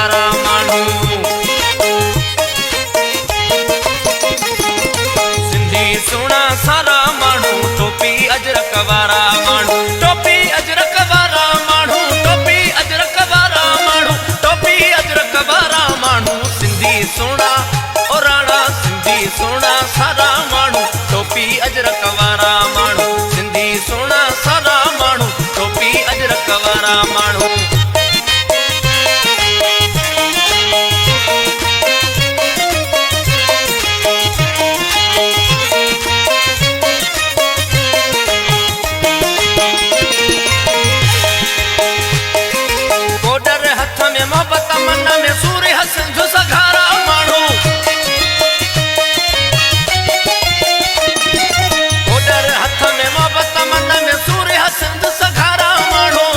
वारा माण्हू। सिंधी सुहिणा सारा माण्हू टोपी अजरक वारा माण्हू। टोपी अजरक वारा माण्हू। टोपी अजरक वारा माण्हू। टोपी अजरक वारा माण्हू। सिंधी सुहिणा ओ राणा सिंधी सुहिणा सारा माण्हू टोपी अजरक वारा माण्हू। सिंधी सुहिणा सारा माण्हू टोपी अजरक वारा माण्हू। कोडर हथ में मोहब्बत मन में सूर्य हसन जो सघारा माण्हू। कोडर हथ में मोहब्बत मन में सूर्य हसन जो सघारा माण्हू।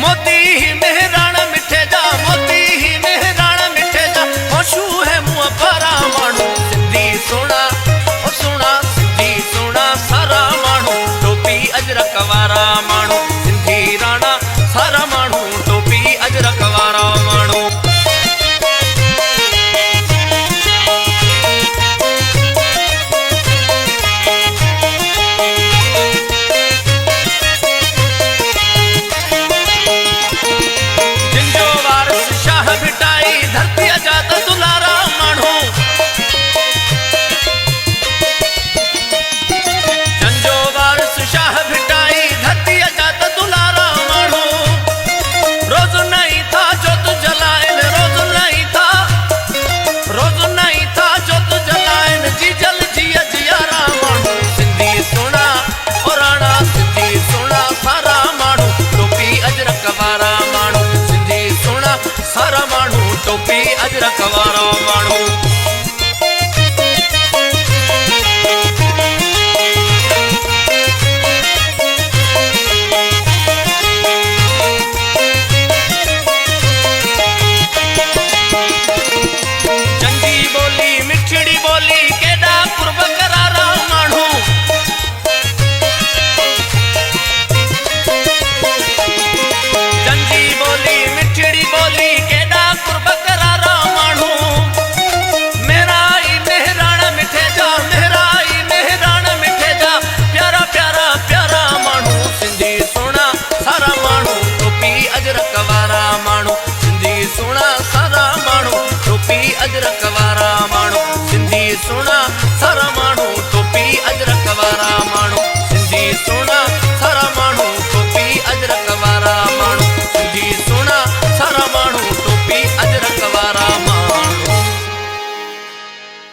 मोती ही मेहरान मिठे जा मोती ही मेहरान मिठे जा होशू है मुंह भरा माण्हू। सिंधी सुहिणा ओ सुहिणा सिंधी सुहिणा सारा माण्हू टोपी अजरक वारा माण्हू। सिंधी राणा सारा माण्हू टोपी अजरक वारा माण्हू। जिंजो वारिस शाह भिटाई धरती आजाद दुलारा माण्हू। जिंजो वारिस शाह भिटाई धरती आजाद दुलारा माण्हू। रोज नहीं था जोत जलाइन रोज नहीं था रोज नहीं था जोत जलाइन जी जल जिया जियारा माण्हू। सिंधी सुहिणा ओ राणा सिंधी सुहिणा सारा माण्हू टोपी अजरक वारा माण्हू। सिंधी सुहिणा सारा माण्हू टोपी अजरक वारा माण्हू। जंगी बोली मिठड़ी बोली केॾा कुर्ब करारा माण्हू। जंगी बोली मिठड़ी बोली केॾा कुर्ब करारा माण्हू। मेहराई मेहरान मिठे जा मेहराई मेहरान मिठे जा प्यारा प्यारा प्यारा माण्हू। सिंधी सुहिणा सारा माण्हू टोपी अजरक वारा माण्हू। सिंधी सुहिणा सारा माण्हू टोपी अजरक वारा माण्हू। सिंधी सुहिणा सारा